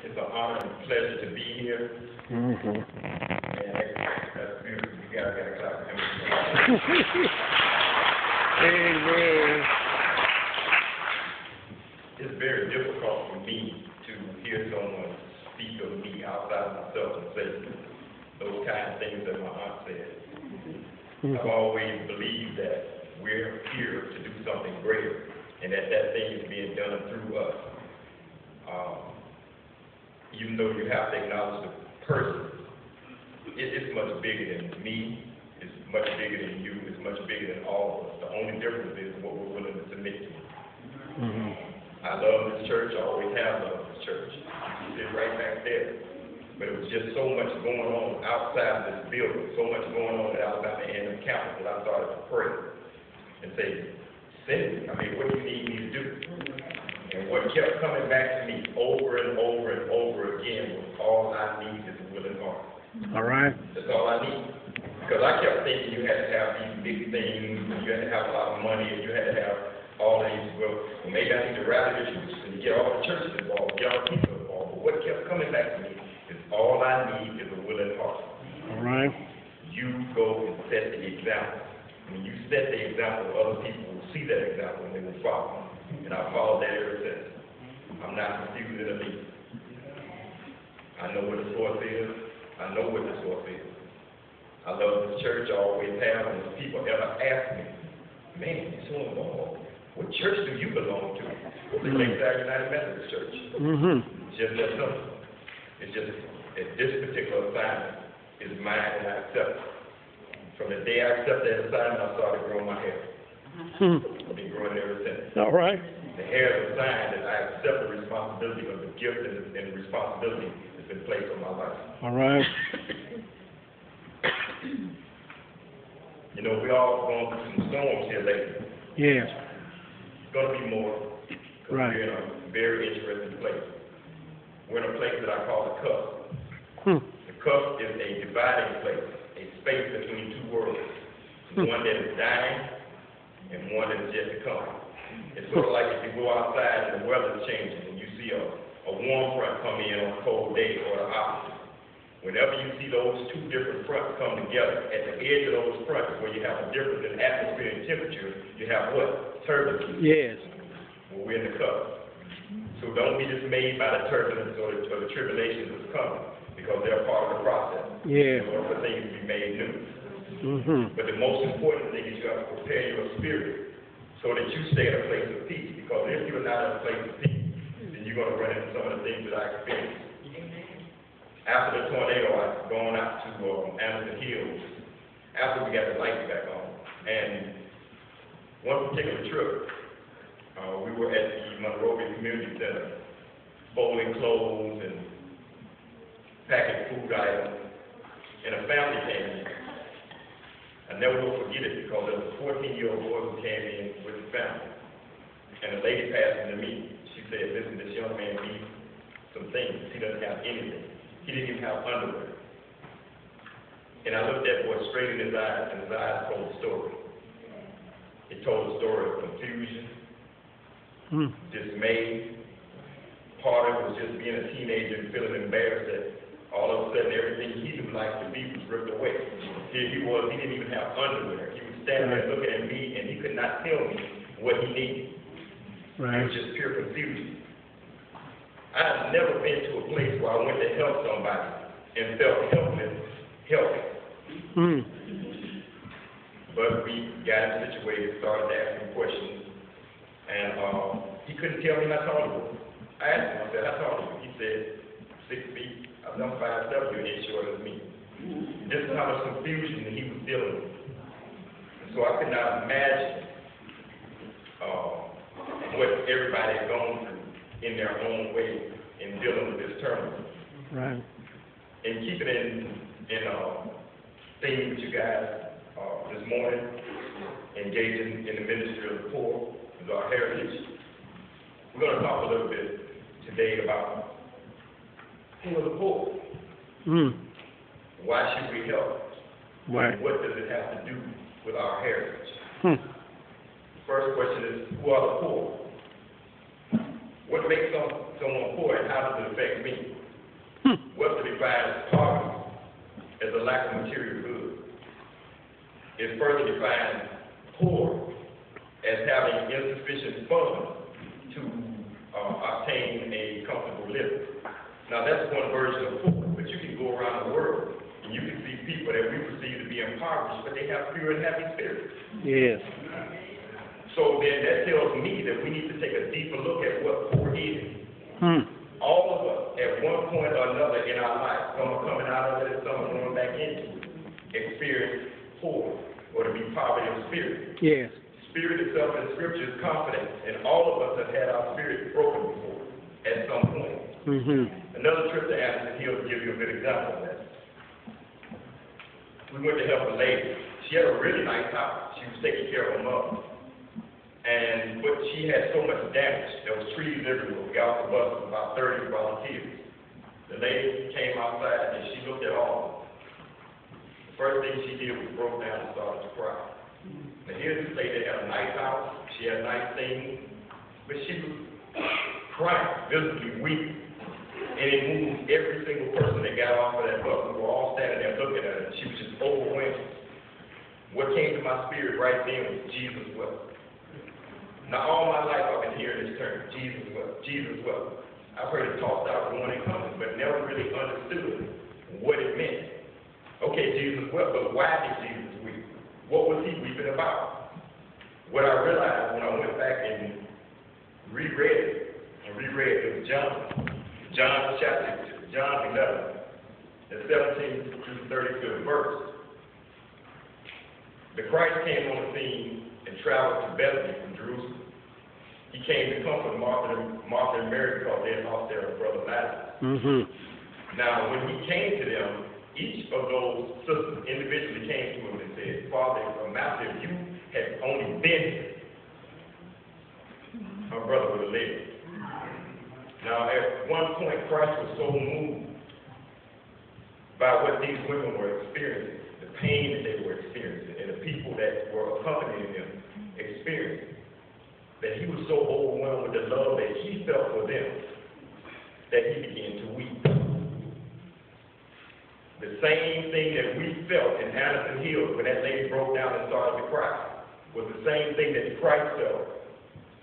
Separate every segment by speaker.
Speaker 1: It's an honor and pleasure to be here.
Speaker 2: Mm-hmm.
Speaker 1: And that's beautiful. You guys got to clap for him.
Speaker 2: Amen.
Speaker 1: It's very difficult for me to hear someone speak of me outside of myself and say those kind of things that my aunt said.
Speaker 2: Mm-hmm.
Speaker 1: I've always believed that we're here to do something greater and that thing is being done through us. Even though you have to acknowledge the person, it's much bigger than me, it's much bigger than you, it's much bigger than all of us. The only difference is what we're willing to submit to.
Speaker 2: Mm-hmm.
Speaker 1: I love this church, I always have loved this church. You sit right back there. But it was just so much going on outside this building, so much going on at Alabama A&M campus that I started to pray and say, Cindy, what do you need me to do? And what kept coming back to me over and over and over again was all I need is a willing heart.
Speaker 2: All right.
Speaker 1: That's all I need. Because I kept thinking you had to have these big things, and you had to have a lot of money, and you had to have all these, well, maybe I need to rally the troops and get all the churches involved, get all the people involved. But what kept coming back to me is all I need is a willing heart.
Speaker 2: All right.
Speaker 1: You go and set the example. When you set the example, other people will see that example and they will follow. And I've followed that ever since. I'm not confused in the least. I know what the source is. I know what the source is. I love this church, I always have, and if people ever ask me, man, you're so involved. What church do you belong to? The LAKESIDE United Methodist Church.
Speaker 2: Mm-hmm.
Speaker 1: It's just that simple. It's just that this particular assignment is mine and I accept it. From the day I accepted that assignment, I started growing my hair. I've been growing it ever since.
Speaker 2: All right.
Speaker 1: The hair is a sign that I accept the responsibility of the gift and the responsibility that's been placed on my life.
Speaker 2: All right.
Speaker 1: You know, we all going through some storms here lately.
Speaker 2: Yes.
Speaker 1: It's going to be more.
Speaker 2: Right.
Speaker 1: We're in a very interesting place. We're in a place that I call the cusp. The cusp is a dividing place, a space between two worlds. One that is dying and one that is yet to come. It's sort of like if you go outside and the weather's changing and you see a warm front come in on a cold day or the opposite. Whenever you see those two different fronts come together, at the edge of those fronts where you have a difference in atmosphere and temperature, you have what? Turbulence.
Speaker 2: Yes.
Speaker 1: Well, we're in the cusp. So don't be dismayed by the turbulence or the tribulations that's coming, because they're part of the process.
Speaker 2: Yeah.
Speaker 1: In order for things to be made new.
Speaker 2: Mm-hmm.
Speaker 1: But the most important thing is you have to prepare your spirit so that you stay at a place of peace. Because if you're not at a place of peace, then you're going to run into some of the things that I experienced. After the tornado, I've gone out to Anderson Hills after we got the lights back on. And one particular trip, we were at the Monrovia Community Center, folding clothes and packing food items, and a family came in. I never will forget it because there was a 14-year-old boy who came in with the family. And the lady passed him to me. She said, listen, this young man needs some things. He doesn't have anything. He didn't even have underwear. And I looked that boy straight in his eyes, and his eyes told a story. It told a story of confusion, dismay. Part of it was just being a teenager and feeling embarrassed that all of a sudden everything he knew life to be was ripped away. Here he was, he didn't even have underwear. He was standing there looking at me, and he could not tell me what he needed.
Speaker 2: Right.
Speaker 1: It was just pure confusion. I've never been to a place where I went to help somebody and felt helpless, helping. But we got him situated, started asking questions, and he couldn't tell me how tall he was. I asked him, I said, how tall are you? He said, 6 feet. I'm 5'7", you're ain't shorter than me. This is how much confusion he was dealing with. And so I could not imagine what everybody had gone through in their own way in dealing with this turmoil.
Speaker 2: Right.
Speaker 1: And keeping in theme with you guys this morning, engaging in the ministry of the poor, is our heritage. We're going to talk a little bit today about who are the poor. Why should we help?
Speaker 2: Right.
Speaker 1: What does it have to do with our heritage? First question is, who are the poor? What makes someone poor and how does it affect me?
Speaker 2: Hmm.
Speaker 1: Webster defines poverty as a lack of material goods. It further defines poor as having insufficient funds to obtain a comfortable living. Now that's one version of poor, but you can go around the world and you can see people that we perceive to be impoverished, but they have pure and happy spirits.
Speaker 2: Yes.
Speaker 1: So then that tells me that we need to take a deeper look at what poor is.
Speaker 2: Hmm.
Speaker 1: All of us, at one point or another in our life, some are coming out of it and some are going back into it, experience poor or to be poverty of spirit.
Speaker 2: Yes.
Speaker 1: Spirit itself in Scripture is confident, and all of us have had our spirit broken before at some point.
Speaker 2: Mm-hmm.
Speaker 1: Another trip to Anderson Hill to give you a good example of that. We went to help a lady. She had a really nice house. She was taking care of her mother. But she had so much damage. There was trees everywhere. We got off the bus with about 30 volunteers. The lady came outside and she looked at all of them. The first thing she did was broke down and started to cry. Now here's this lady that had a nice house. She had nice things. But she was crying, visibly weeping. And it moved every single person that got off of that bus. We were all standing there looking at her. She was just overwhelmed. What came to my spirit right then was Jesus wept. Now, all my life I've been hearing this term, Jesus wept, Jesus wept. I've heard it tossed out from when it comes, but never really understood what it meant. Okay, Jesus wept, but why did Jesus weep? What was he weeping about? What I realized when I went back and reread it was John chapter, John 11, the 17th through 35th verse. The Christ came on the scene and traveled to Bethany from Jerusalem. He came to comfort Martha and Mary because they had lost their brother Lazarus.
Speaker 2: Mm-hmm.
Speaker 1: Now, when he came to them, each of those sisters individually came to him and said, Father, Master, if you had only been here, my brother would have lived. Now, at one point, Christ was so moved by what these women were experiencing, the pain that they were experiencing, and the people that were accompanying them experiencing, that he was so overwhelmed with the love that he felt for them that he began to weep. The same thing that we felt in Anderson Hills when that lady broke down and started to cry was the same thing that Christ felt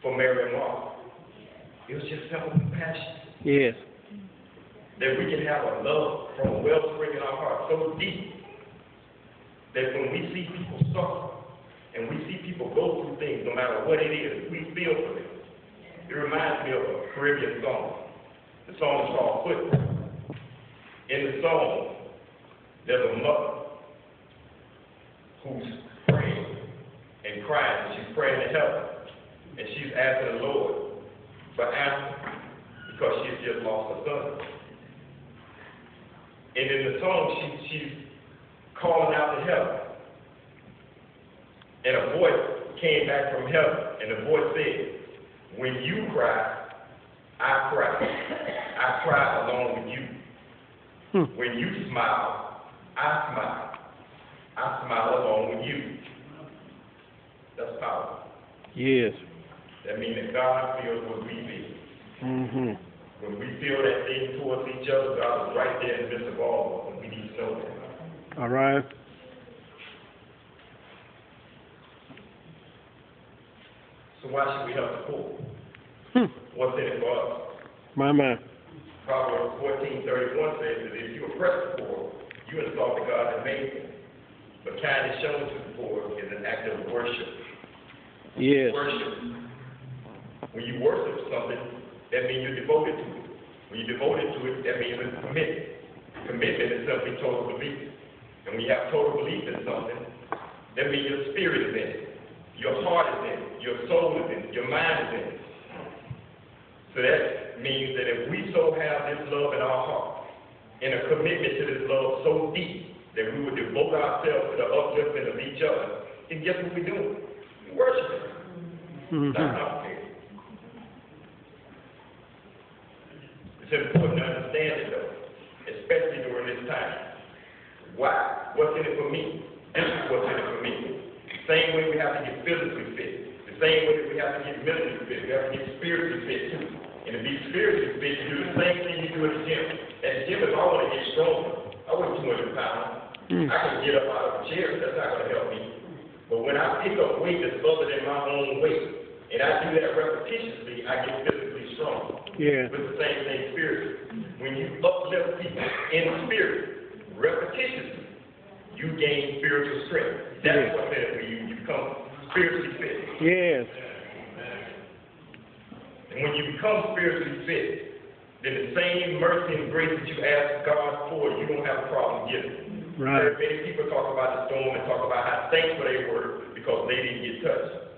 Speaker 1: for Mary and Martha. It was just simple compassion.
Speaker 2: Yes.
Speaker 1: That we can have a love from a wellspring in our heart so deep that when we see people suffer and we see people go through things, no matter what it is, we feel for them. It reminds me of a Caribbean song. The song is called Footprints. In the song, there's a mother who's praying and crying. She's praying to heaven, and she's asking the Lord for answer because she has just lost her son. And in the song, she's calling out to heaven. And a voice came back from heaven, and the voice said, when you cry, I cry. I cry along with you. When you smile, I smile. I smile along with you. That's powerful.
Speaker 2: Yes.
Speaker 1: That means that God feels what we feel.
Speaker 2: Mm-hmm.
Speaker 1: When we feel that thing towards each other, God is right there in the midst of all of us, and we need to know that.
Speaker 2: All right.
Speaker 1: So why should we help the poor? What's in it for us?
Speaker 2: My.
Speaker 1: Proverbs 14:31 says that if you oppress the poor, you insult the God that made them. But kindness shown to the poor is an act of worship.
Speaker 2: Yes.
Speaker 1: Worship. When you worship something, that means you're devoted to it. When you're devoted to it, that means it's commitment. Commitment is simply total belief. And when you have total belief in something, that means your spirit is in it. Your heart is in it. Your soul is in it. Your mind is in it. So that means that if we so have this love in our heart, and a commitment to this love so deep, that we would devote ourselves to the upliftment of each other, then guess what we're doing? We're worshiping.
Speaker 2: Mm-hmm.
Speaker 1: That's complicated. It's important to understand it, though, especially during this time. Why? What's in it for me? This is what's in it for me. The same way we have to get physically fit. The same way that we have to get mentally fit. We have to get spiritually fit, too. And to be spiritually fit, you do the same thing you do at the gym. At the gym, if I want to get stronger, I weigh 200 pounds. I can get up out of a chair, that's not going to help me. But when I pick up weight that's other than my own weight, and I do that repetitiously, I get physically strong.
Speaker 2: Yeah.
Speaker 1: With the same thing spiritually. When you uplift people in spirit, repetitiously, you gain spiritual strength. That's what happens when you become spiritually fit.
Speaker 2: Yes.
Speaker 1: And when you become spiritually fit, then the same mercy and grace that you ask God for, you don't have a problem giving.
Speaker 2: Right.
Speaker 1: Many people talk about the storm and talk about how thankful they were because they didn't get touched.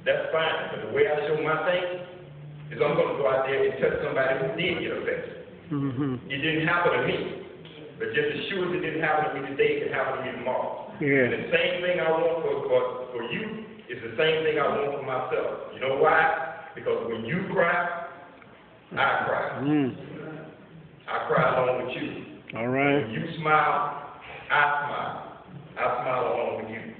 Speaker 1: That's fine, but the way I show my thanks is I'm going to go out there and touch somebody who did get affected. It didn't happen to me, but just as sure as it didn't happen to me today, it can happen to me tomorrow.
Speaker 2: Yeah.
Speaker 1: And the same thing I want for you is the same thing I want for myself. You know why? Because when you cry, I cry. I cry along with you.
Speaker 2: All right.
Speaker 1: When you smile, I smile. I smile along with you.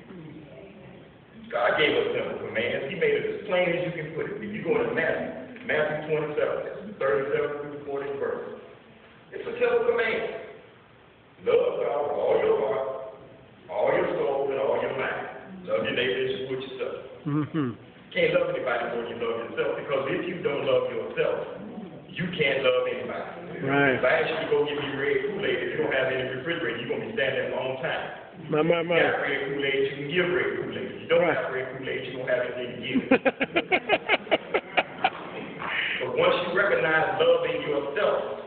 Speaker 1: God gave us simple commands. He made it as plain as you can put it. If you go into Matthew 27, 37 through 40 verse, it's a simple command. Love God with all your heart, all your soul, and all your mind. Love your neighbor as you would yourself. Can't love anybody more than you love yourself, because if you don't love yourself, you can't love anybody.
Speaker 2: Right.
Speaker 1: If I ask you to go get me red Kool-Aid, if you don't have any refrigerator, you're going to be standing there a long time.
Speaker 2: My.
Speaker 1: You got red Kool-Aid, you can give red Kool-Aid. If you don't have red Kool-Aid, you don't have anything to give. But once you recognize love in yourself,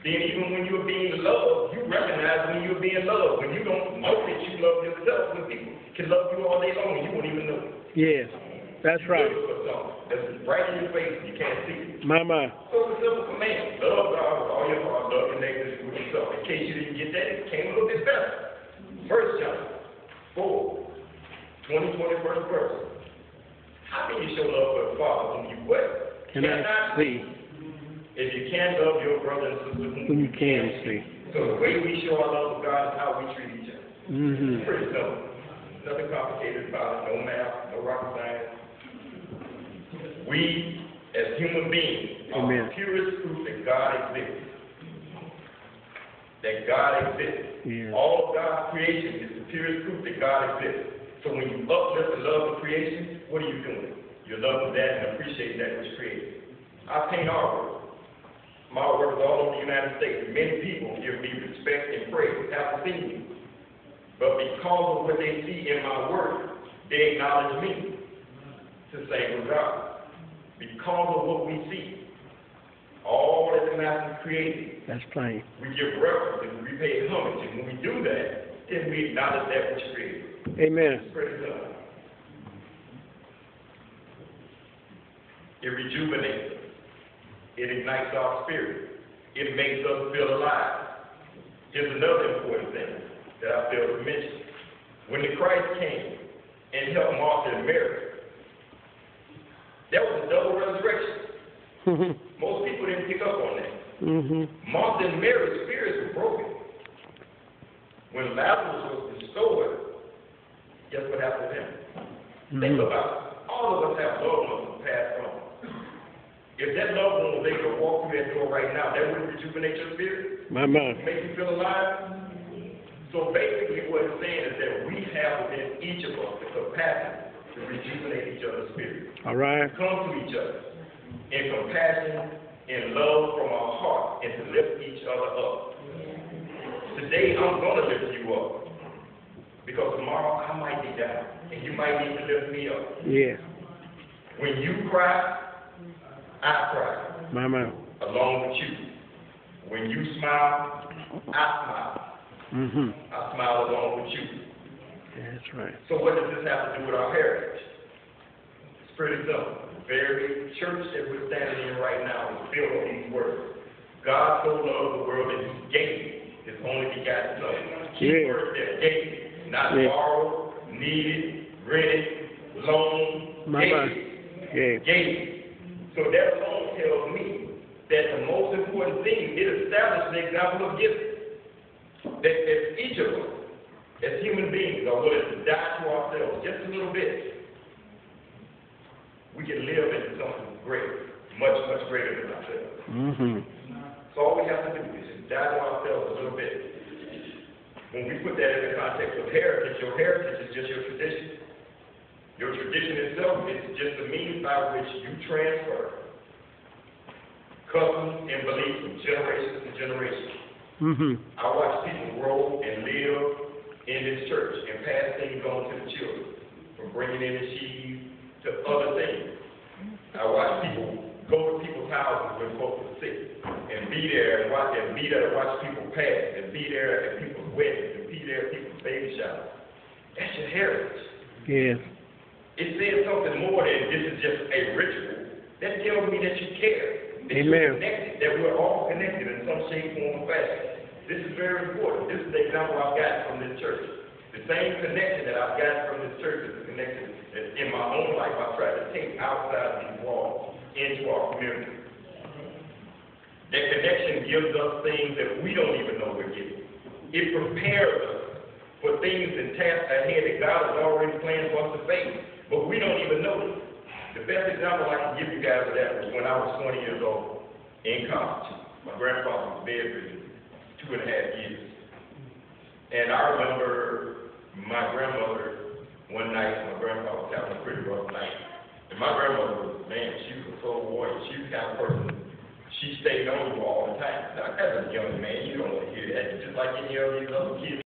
Speaker 1: then even when you're being loved, you recognize when you're being loved. When you don't know that you love yourself, when people can love you all day long and you won't even know it.
Speaker 2: Yes. That's right.
Speaker 1: That's right in your face, you can't see it.
Speaker 2: My.
Speaker 1: So it's a simple command. Love God with all your heart, love your neighbor as yourself. In case you didn't get that, it came a little bit better. 1 John 4, 21st verse. How can you show love for the Father whom you what?
Speaker 2: Cannot see.
Speaker 1: If you can't love your brother and sister whom you can see. So the way we show our love for God is how we treat each other. It's pretty simple. Nothing complicated about it. No math, no rocket science. We, as human beings, are the purest proof that God exists. That God exists.
Speaker 2: Yeah.
Speaker 1: All of God's creation is the purest proof that God exists. So when you uplift and love the creation, what are you doing? You're loving that and appreciating that which created. I paint artwork. My artwork is all over the United States. Many people give me respect and praise after seeing me. But because of what they see in my work, they acknowledge me. It's the same with God. Because of what we see, all that the Master created,
Speaker 2: That's plain.
Speaker 1: we give reverence and we pay homage. And when we do that, then we acknowledge that which created.
Speaker 2: Amen.
Speaker 1: It's pretty simple. It rejuvenates us. It ignites our spirit. It makes us feel alive. Here's another important thing that I failed to mention. When the Christ came and helped Martha and Mary, that was a double resurrection. Most people didn't pick up on that. Martha and Mary's spirits were broken. When Lazarus was restored, guess what happened to them? Think about it. All of us have loved ones who passed on. If that loved one was able to walk through that door right now, that would rejuvenate your spirit?
Speaker 2: My.
Speaker 1: Make you feel alive? So basically what it's saying is that we have within each of us the capacity to rejuvenate each other's spirit.
Speaker 2: All right.
Speaker 1: Come to each other in compassion and love from our heart and to lift each other up. Today I'm going to lift you up because tomorrow I might be down and you might need to lift me up.
Speaker 2: Yeah.
Speaker 1: When you cry, I cry.
Speaker 2: My.
Speaker 1: Along with you. When you smile, I smile. I smile along with you.
Speaker 2: That's right.
Speaker 1: So what does this have to do with our heritage? It's pretty simple. The very church that we're standing in right now is built on these words. God so loved the world that he gave his only begotten son. Key word there, gave. Not borrowed, needed, rented, loaned, gave. So that alone tells me that the most important thing, it established the example of giving. That each of us, as human beings, are willing to die to ourselves just a little bit, we can live into something great. much, much greater than ourselves.
Speaker 2: Mm-hmm.
Speaker 1: So all we have to do is just die to ourselves a little bit. When we put that in the context of heritage, your heritage is just your tradition. Your tradition itself is just the means by which you transfer customs and beliefs from generation to generation.
Speaker 2: Mm-hmm.
Speaker 1: I watch people grow and live in this church and pass things on to the children, from bringing in the cheese to other things. I watch people go to people's houses when folks are sick and be there and watch people pass and be there at people's weddings and be there at people's baby showers. That's your heritage.
Speaker 2: Yeah.
Speaker 1: It says something more than this is just a ritual. That tells me that you care. That
Speaker 2: Amen.
Speaker 1: you're connected, that we're all connected in some shape, form, or fashion. This is very important. This is the example I've got from this church. The same connection that I've got from this church is the connection that in my own life I try to take outside of these walls into our community. That connection gives us things that we don't even know we're getting. It prepares us for things and tasks ahead that God has already planned for us to face, but we don't even know it. The best example I can give you guys of that was when I was 20 years old in college. My grandfather was bedridden 2.5 years. And I remember my grandmother, one night, my grandfather was having a pretty rough night. And my grandmother was, man, she was a soul warrior. She was the kind of person, she stayed on you all the time. Now, as a young man, you don't want to hear that. Just like any of these other kids.